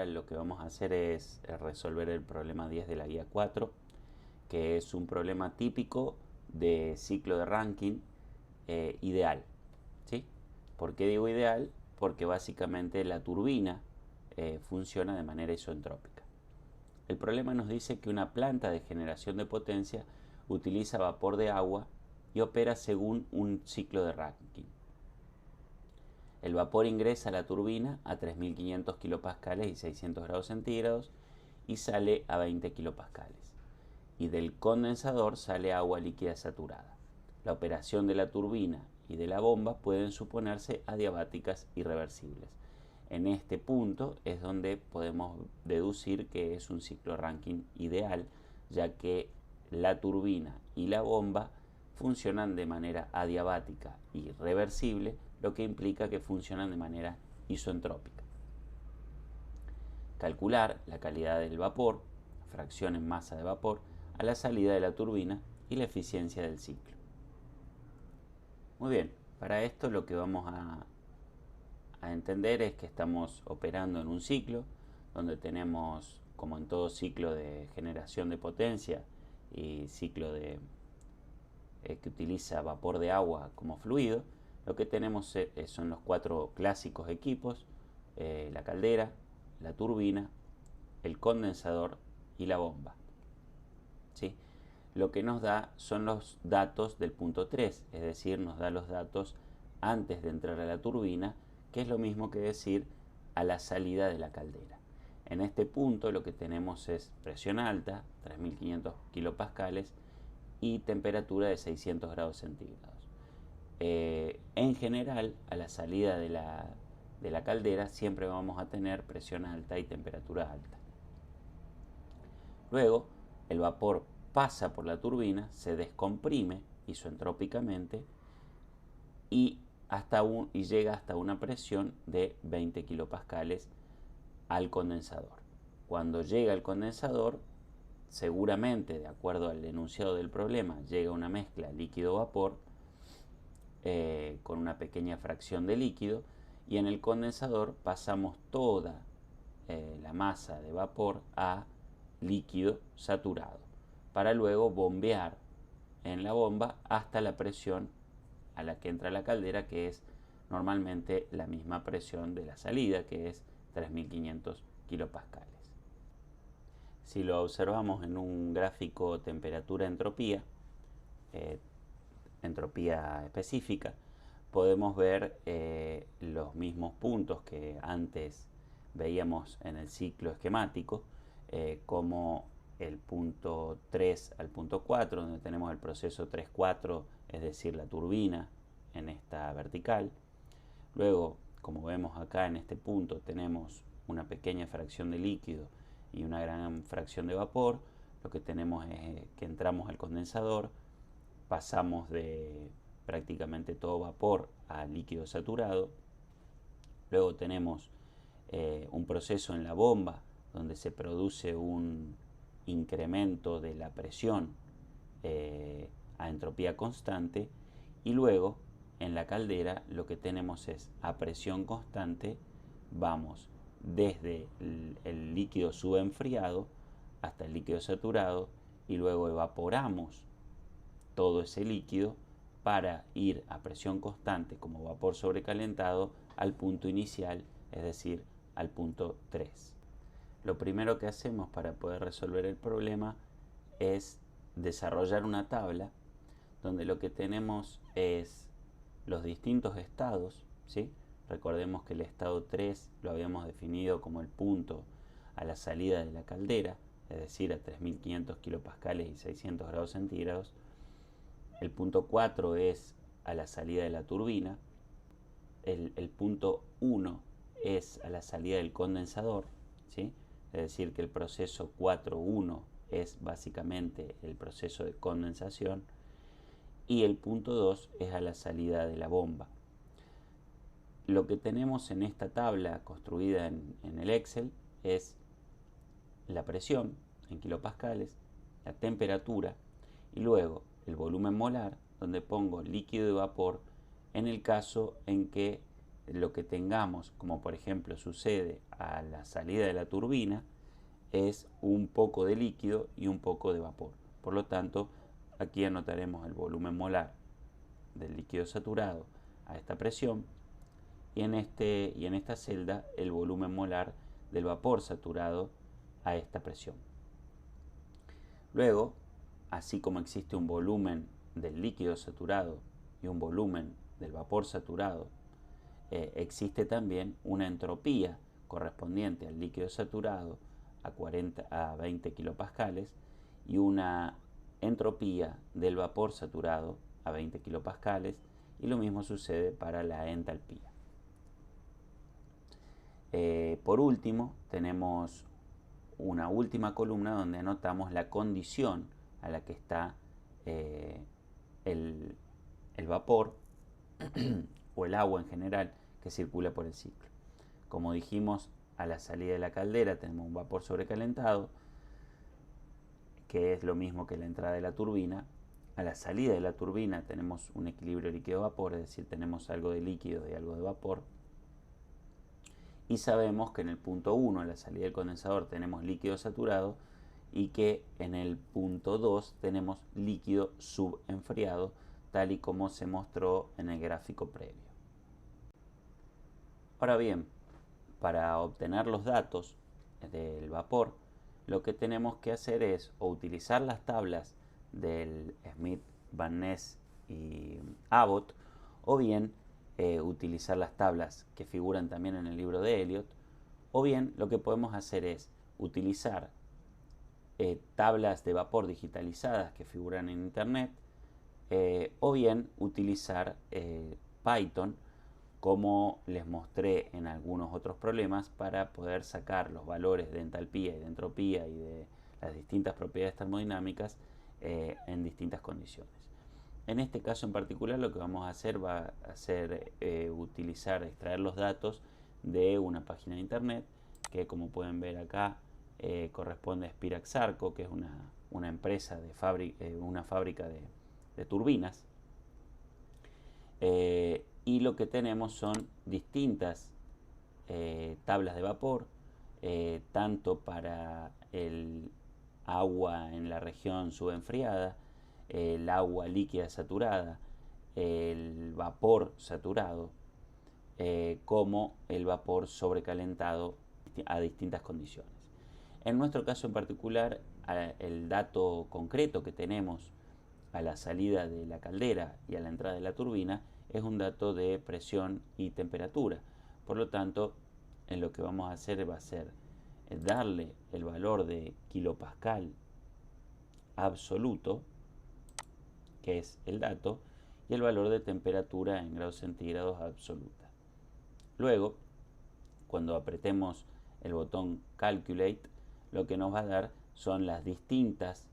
ahora lo que vamos a hacer es resolver el problema 10 de la guía 4, que es un problema típico de ciclo de Rankine ideal. ¿Sí? ¿Por qué digo ideal? Porque básicamente la turbina funciona de manera isentrópica. El problema nos dice que una planta de generación de potencia utiliza vapor de agua y opera según un ciclo de Rankine. El vapor ingresa a la turbina a 3500 kilopascales y 600 grados centígrados y sale a 20 kilopascales. Y del condensador sale agua líquida saturada. La operación de la turbina y de la bomba pueden suponerse adiabáticas irreversibles. En este punto es donde podemos deducir que es un ciclo Rankine ideal, ya que la turbina y la bomba funcionan de manera adiabática y reversible, lo que implica que funcionan de manera isentrópica. Calcular la calidad del vapor, fracción en masa de vapor, a la salida de la turbina y la eficiencia del ciclo. Muy bien, para esto lo que vamos a entender es que estamos operando en un ciclo donde tenemos, como en todo ciclo de generación de potencia y ciclo que utiliza vapor de agua como fluido, lo que tenemos son los cuatro clásicos equipos: la caldera, la turbina, el condensador y la bomba. ¿Sí? Lo que nos da son los datos del punto 3, es decir, nos da los datos antes de entrar a la turbina, que es lo mismo que decir a la salida de la caldera. En este punto lo que tenemos es presión alta, 3500 kilopascales, y temperatura de 600 grados centígrados. En general, a la salida de la caldera siempre vamos a tener presión alta y temperatura alta. Luego, el vapor pasa por la turbina, se descomprime isentrópicamente y llega hasta una presión de 20 kilopascales al condensador. Cuando llega al condensador, seguramente, de acuerdo al enunciado del problema, llega una mezcla líquido-vapor con una pequeña fracción de líquido, y en el condensador pasamos toda la masa de vapor a líquido saturado para luego bombear en la bomba hasta la presión a la que entra la caldera, que es normalmente la misma presión de la salida, que es 3500 kilopascales. Si lo observamos en un gráfico temperatura-entropía, entropía específica, podemos ver los mismos puntos que antes veíamos en el ciclo esquemático, como el punto 3 al punto 4, donde tenemos el proceso 3-4, es decir, la turbina en esta vertical. Luego, como vemos acá en este punto, tenemos una pequeña fracción de líquido y una gran fracción de vapor. Lo que tenemos es que entramos al condensador, pasamos de prácticamente todo vapor a líquido saturado. Luego tenemos un proceso en la bomba donde se produce un incremento de la presión a entropía constante, y luego en la caldera lo que tenemos es a presión constante vamos desde el líquido subenfriado hasta el líquido saturado, y luego evaporamos todo ese líquido para ir a presión constante como vapor sobrecalentado al punto inicial, es decir, al punto 3. Lo primero que hacemos para poder resolver el problema es desarrollar una tabla donde lo que tenemos es los distintos estados, ¿sí? Recordemos que el estado 3 lo habíamos definido como el punto a la salida de la caldera, es decir, a 3500 kilopascales y 600 grados centígrados. El punto 4 es a la salida de la turbina. El punto 1 es a la salida del condensador, ¿sí? Es decir, que el proceso 4.1 es básicamente el proceso de condensación. Y el punto 2 es a la salida de la bomba. Lo que tenemos en esta tabla construida en el Excel es la presión en kilopascales, la temperatura y luego el volumen molar, donde pongo líquido y vapor en el caso en que lo que tengamos, como por ejemplo sucede a la salida de la turbina, es un poco de líquido y un poco de vapor. Por lo tanto, aquí anotaremos el volumen molar del líquido saturado a esta presión y en esta celda el volumen molar del vapor saturado a esta presión. Luego, así como existe un volumen del líquido saturado y un volumen del vapor saturado, existe también una entropía correspondiente al líquido saturado a 20 kilopascales y una entropía del vapor saturado a 20 kilopascales, y lo mismo sucede para la entalpía. Por último, tenemos una última columna donde anotamos la condición a la que está el vapor o el agua en general que circula por el ciclo. Como dijimos, a la salida de la caldera tenemos un vapor sobrecalentado, que es lo mismo que la entrada de la turbina. A la salida de la turbina tenemos un equilibrio líquido-vapor, es decir, tenemos algo de líquido y algo de vapor. Y sabemos que en el punto 1, a la salida del condensador, tenemos líquido saturado y que en el punto 2 tenemos líquido subenfriado, tal y como se mostró en el gráfico previo. Ahora bien, para obtener los datos del vapor, lo que tenemos que hacer es o utilizar las tablas del Smith, Van Ness y Abbott, o bien utilizar las tablas que figuran también en el libro de Elliott, o bien lo que podemos hacer es utilizar tablas de vapor digitalizadas que figuran en internet, o bien utilizar Python, como les mostré en algunos otros problemas, para poder sacar los valores de entalpía y de entropía y de las distintas propiedades termodinámicas en distintas condiciones. En este caso en particular lo que vamos a hacer va a ser extraer los datos de una página de internet que, como pueden ver acá, corresponde a Spirax-Sarco, que es una empresa una fábrica de turbinas. Y lo que tenemos son distintas tablas de vapor, tanto para el agua en la región subenfriada, el agua líquida saturada, el vapor saturado, como el vapor sobrecalentado a distintas condiciones. En nuestro caso en particular, el dato concreto que tenemos a la salida de la caldera y a la entrada de la turbina es un dato de presión y temperatura. Por lo tanto, en lo que vamos a hacer va a ser darle el valor de kilopascal absoluto, que es el dato, y el valor de temperatura en grados centígrados absoluta. Luego, cuando apretemos el botón Calculate, lo que nos va a dar son los distintos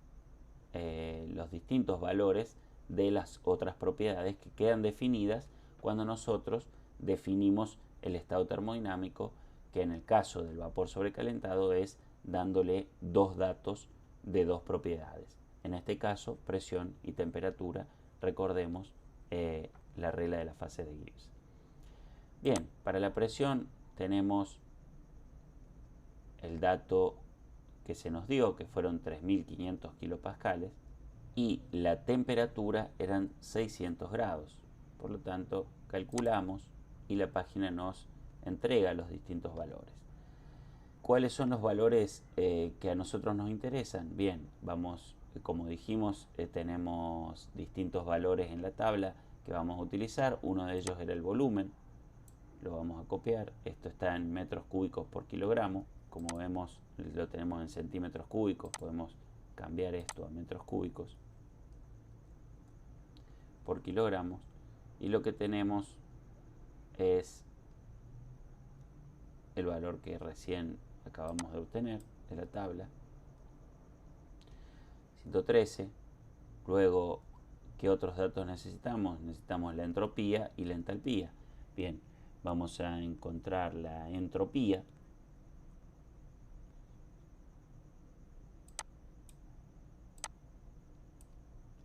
valores de las otras propiedades que quedan definidas cuando nosotros definimos el estado termodinámico, que en el caso del vapor sobrecalentado es dándole dos datos de dos propiedades. En este caso, presión y temperatura. Recordemos la regla de la fase de Gibbs. Bien, para la presión tenemos el dato que se nos dio, que fueron 3.500 kilopascales, y la temperatura eran 600 grados. Por lo tanto, calculamos y la página nos entrega los distintos valores. ¿Cuáles son los valores que a nosotros nos interesan? Bien, como dijimos, tenemos distintos valores en la tabla que vamos a utilizar. Uno de ellos era el volumen, lo vamos a copiar. Esto está en metros cúbicos por kilogramo. Como vemos, lo tenemos en centímetros cúbicos. Podemos cambiar esto a metros cúbicos por kilogramos. Y lo que tenemos es el valor que recién acabamos de obtener de la tabla, 113. Luego, ¿qué otros datos necesitamos? Necesitamos la entropía y la entalpía. Bien, vamos a encontrar la entropía.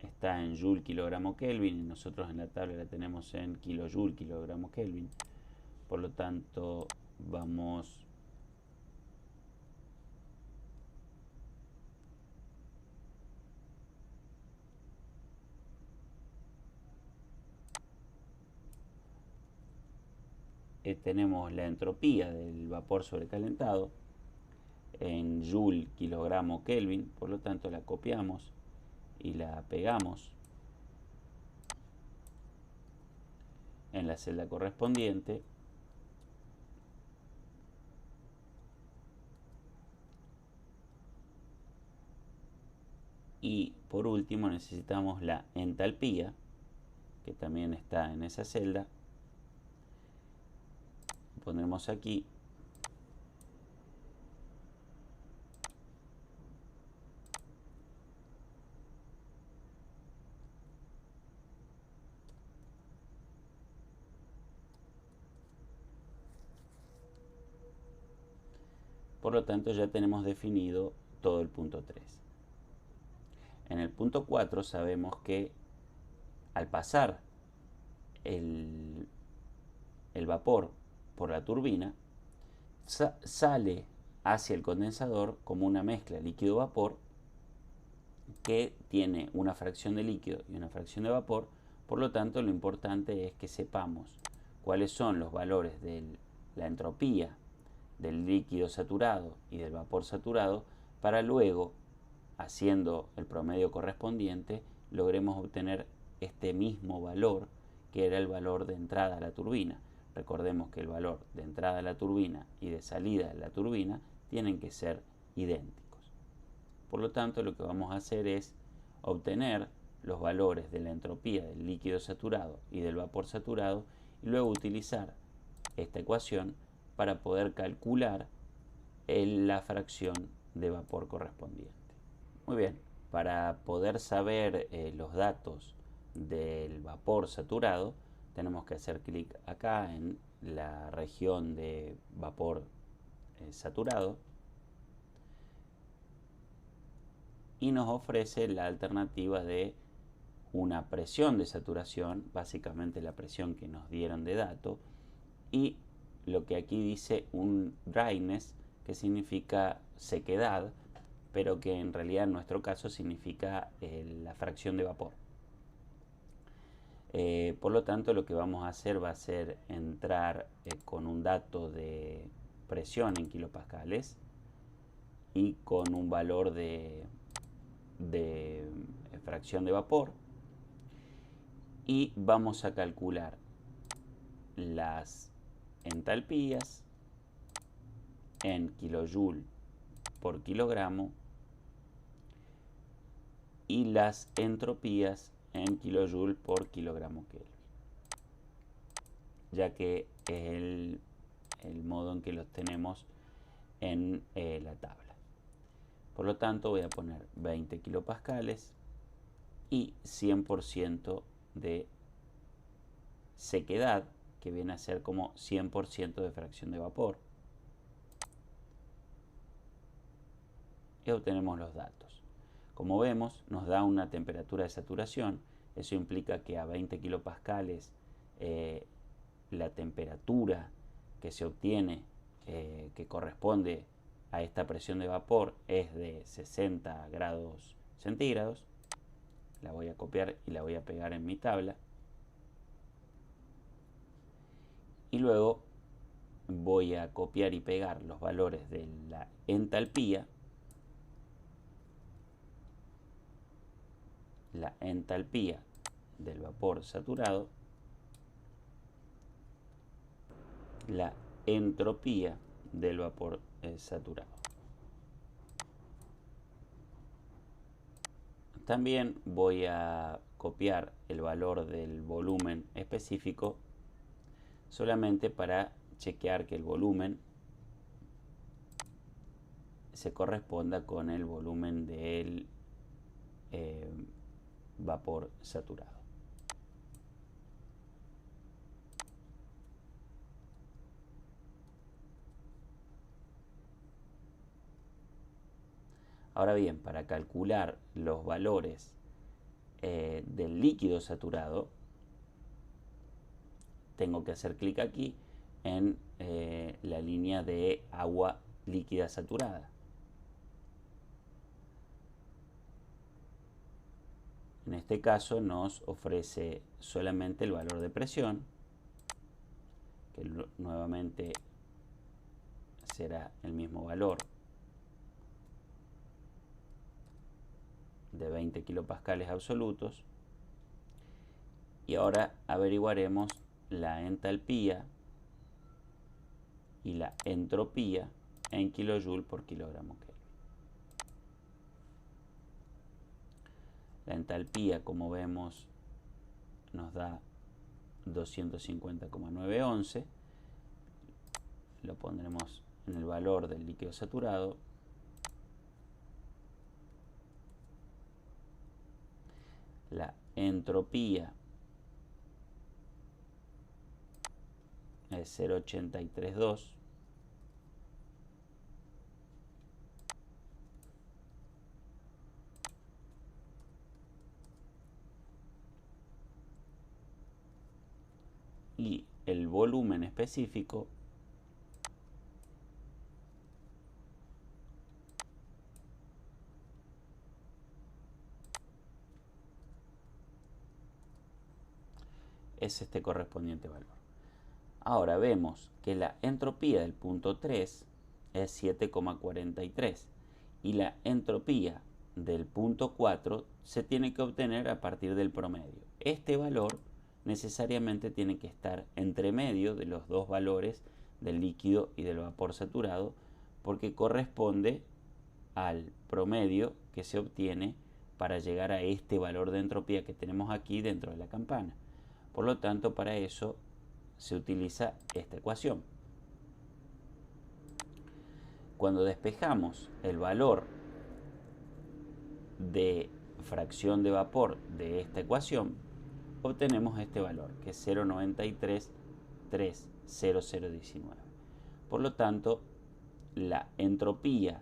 Está en Joule kilogramo Kelvin y nosotros en la tabla la tenemos en kilojoule kilogramo Kelvin. Por lo tanto, vamos tenemos la entropía del vapor sobrecalentado en Joule kilogramo Kelvin, por lo tanto la copiamos y la pegamos en la celda correspondiente. Y por último necesitamos la entalpía, que también está en esa celda. Pondremos aquí. Por lo tanto, ya tenemos definido todo el punto 3. En el punto 4 sabemos que al pasar el vapor por la turbina, sale hacia el condensador como una mezcla líquido-vapor que tiene una fracción de líquido y una fracción de vapor. Por lo tanto, lo importante es que sepamos cuáles son los valores de la entropía del líquido saturado y del vapor saturado, para luego, haciendo el promedio correspondiente, logremos obtener este mismo valor que era el valor de entrada a la turbina. Recordemos que el valor de entrada a la turbina y de salida de la turbina tienen que ser idénticos. Por lo tanto, lo que vamos a hacer es obtener los valores de la entropía del líquido saturado y del vapor saturado y luego utilizar esta ecuación para poder calcular la fracción de vapor correspondiente. Muy bien, para poder saber los datos del vapor saturado, tenemos que hacer clic acá en la región de vapor saturado y nos ofrece la alternativa de una presión de saturación, básicamente la presión que nos dieron de dato, y lo que aquí dice un dryness, que significa sequedad, pero que en realidad en nuestro caso significa la fracción de vapor. Por lo tanto, lo que vamos a hacer va a ser entrar con un dato de presión en kilopascales y con un valor de fracción de vapor, y vamos a calcular las entalpías en kilojoule por kilogramo y las entropías en kilojoule por kilogramo Kelvin, ya que es el modo en que los tenemos en la tabla. Por lo tanto, voy a poner 20 kilopascales y 100% de sequedad, que viene a ser como 100% de fracción de vapor. Y obtenemos los datos. Como vemos, nos da una temperatura de saturación. Eso implica que a 20 kilopascales la temperatura que se obtiene, que corresponde a esta presión de vapor, es de 60 grados centígrados. La voy a copiar y la voy a pegar en mi tabla. Y luego voy a copiar y pegar los valores de la entalpía. La entalpía del vapor saturado, la entropía del vapor saturado. También voy a copiar el valor del volumen específico, solamente para chequear que el volumen se corresponda con el volumen del vapor saturado. Ahora bien, para calcular los valores del líquido saturado, tengo que hacer clic aquí en la línea de agua líquida saturada. En este caso nos ofrece solamente el valor de presión, que nuevamente será el mismo valor de 20 kilopascales absolutos. Y ahora averiguaremos la entalpía y la entropía en kilojoule por kilogramo Kelvin. La entalpía, como vemos, nos da 250,911. Lo pondremos en el valor del líquido saturado. La entropía es 0,832. Y el volumen específico es este correspondiente valor. Ahora vemos que la entropía del punto 3 es 7,43 y la entropía del punto 4 se tiene que obtener a partir del promedio. Este valor necesariamente tiene que estar entre medio de los dos valores del líquido y del vapor saturado, porque corresponde al promedio que se obtiene para llegar a este valor de entropía que tenemos aquí dentro de la campana. Por lo tanto, para eso se utiliza esta ecuación. Cuando despejamos el valor de fracción de vapor de esta ecuación, obtenemos este valor, que es 0,9330019. Por lo tanto, la entropía,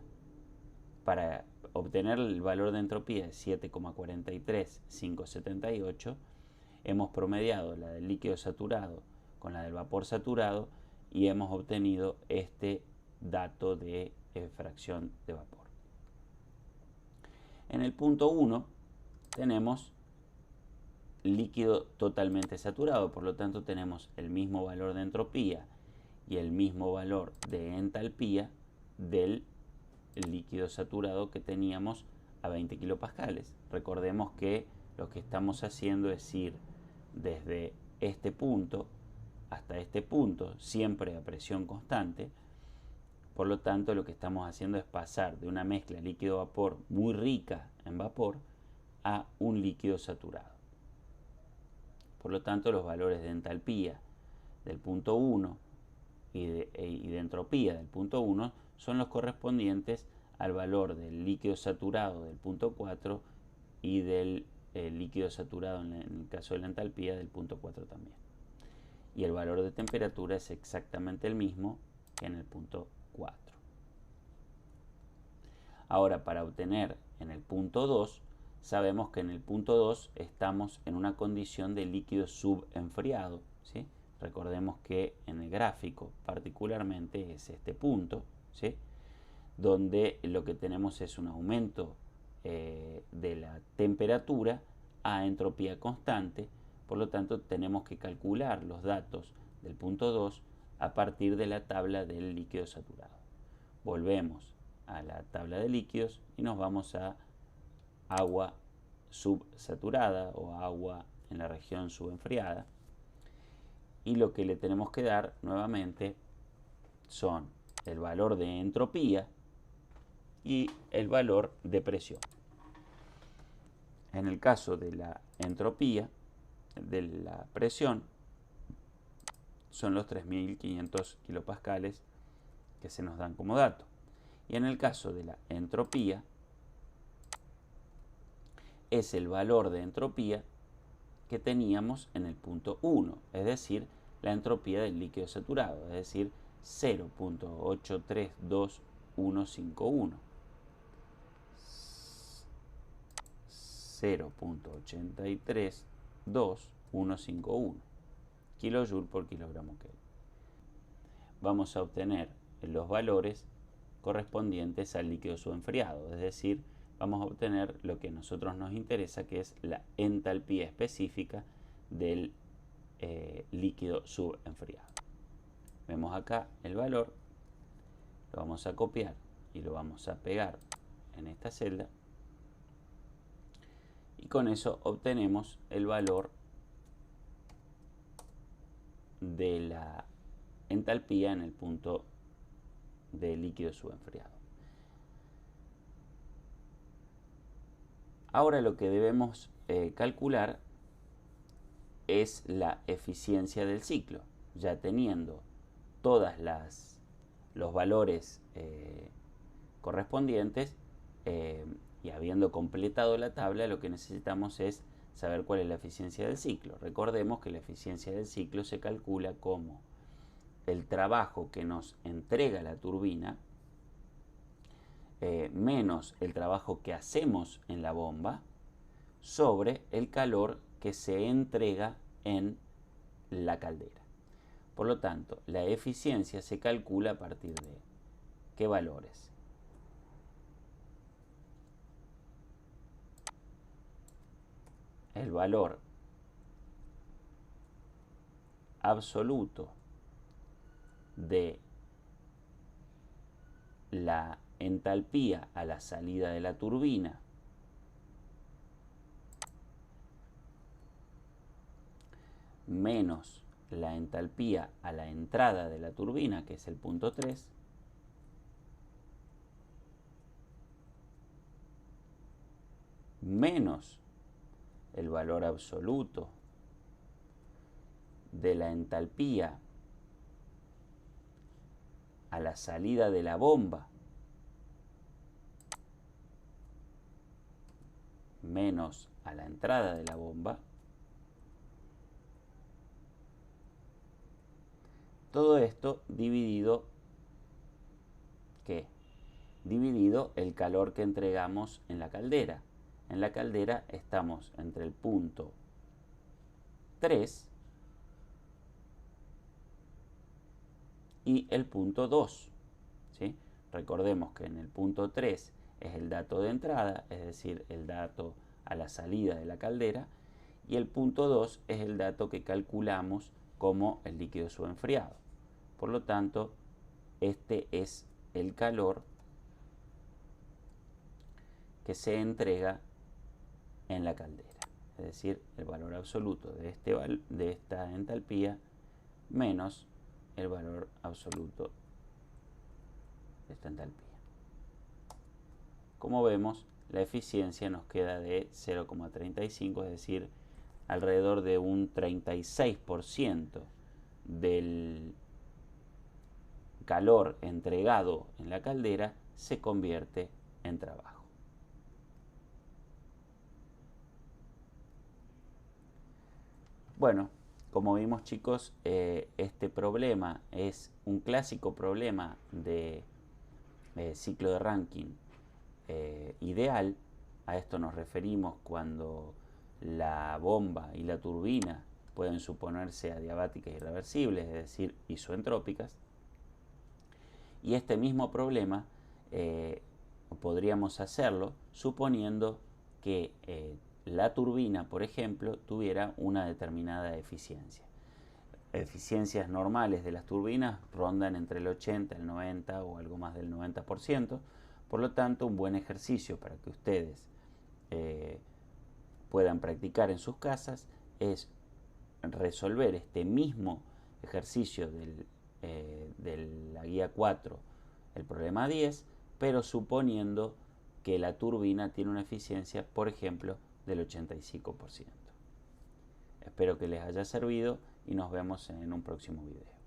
para obtener el valor de entropía es 7,43578, hemos promediado la del líquido saturado con la del vapor saturado y hemos obtenido este dato de fracción de vapor. En el punto 1 tenemos líquido totalmente saturado, por lo tanto tenemos el mismo valor de entropía y el mismo valor de entalpía del líquido saturado que teníamos a 20 kilopascales. Recordemos que lo que estamos haciendo es ir desde este punto hasta este punto, siempre a presión constante. Por lo tanto, lo que estamos haciendo es pasar de una mezcla líquido-vapor muy rica en vapor a un líquido saturado. Por lo tanto, los valores de entalpía del punto 1 y de entropía del punto 1 son los correspondientes al valor del líquido saturado del punto 4 y del líquido saturado, en el caso de la entalpía, del punto 4 también. Y el valor de temperatura es exactamente el mismo que en el punto 4. Ahora, para obtener en el punto 2, sabemos que en el punto 2 estamos en una condición de líquido subenfriado, ¿sí? Recordemos que en el gráfico particularmente es este punto, ¿sí? Donde lo que tenemos es un aumento de la temperatura a entropía constante. Por lo tanto, tenemos que calcular los datos del punto 2 a partir de la tabla del líquido saturado. Volvemos a la tabla de líquidos y nos vamos a agua subsaturada o agua en la región subenfriada. Y lo que le tenemos que dar nuevamente son el valor de entropía y el valor de presión. En el caso de la entropía, de la presión, son los 3500 kilopascales que se nos dan como dato. Y en el caso de la entropía, es el valor de entropía que teníamos en el punto 1, es decir, la entropía del líquido saturado, es decir, 0.832151. 0.832151 kilojoule por kilogramo Kelvin. vamos a obtener los valores correspondientes al líquido subenfriado, es decir, vamos a obtener lo que a nosotros nos interesa, que es la entalpía específica del líquido subenfriado. Vemos acá el valor, lo vamos a copiar y lo vamos a pegar en esta celda, y con eso obtenemos el valor de la entalpía en el punto del líquido subenfriado. Ahora lo que debemos calcular es la eficiencia del ciclo, ya teniendo todos los valores correspondientes y habiendo completado la tabla, lo que necesitamos es saber cuál es la eficiencia del ciclo. Recordemos que la eficiencia del ciclo se calcula como el trabajo que nos entrega la turbina menos el trabajo que hacemos en la bomba sobre el calor que se entrega en la caldera. Por lo tanto, la eficiencia se calcula a partir de ¿qué valores? El valor absoluto de la entalpía a la salida de la turbina menos la entalpía a la entrada de la turbina, que es el punto 3, menos el valor absoluto de la entalpía a la salida de la bomba menos a la entrada de la bomba. Todo esto dividido, ¿qué? Dividido el calor que entregamos en la caldera. En la caldera estamos entre el punto 3 y el punto 2. ¿Sí? Recordemos que en el punto 3 es el dato de entrada, es decir, el dato a la salida de la caldera, y el punto 2 es el dato que calculamos como el líquido subenfriado. Por lo tanto, este es el calor que se entrega en la caldera, es decir, el valor absoluto de esta entalpía menos el valor absoluto de esta entalpía. Como vemos, la eficiencia nos queda de 0,35, es decir, alrededor de un 36% del calor entregado en la caldera se convierte en trabajo. Bueno, como vimos, chicos, este problema es un clásico problema de ciclo de Rankine ideal. A esto nos referimos cuando la bomba y la turbina pueden suponerse adiabáticas irreversibles, es decir, isoentrópicas. Y este mismo problema podríamos hacerlo suponiendo que la turbina, por ejemplo, tuviera una determinada eficiencia. Eficiencias normales de las turbinas rondan entre el 80, el 90 o algo más del 90%. Por lo tanto, un buen ejercicio para que ustedes puedan practicar en sus casas es resolver este mismo ejercicio de la guía 4, el problema 10, pero suponiendo que la turbina tiene una eficiencia, por ejemplo, del 85%. Espero que les haya servido y nos vemos en un próximo video.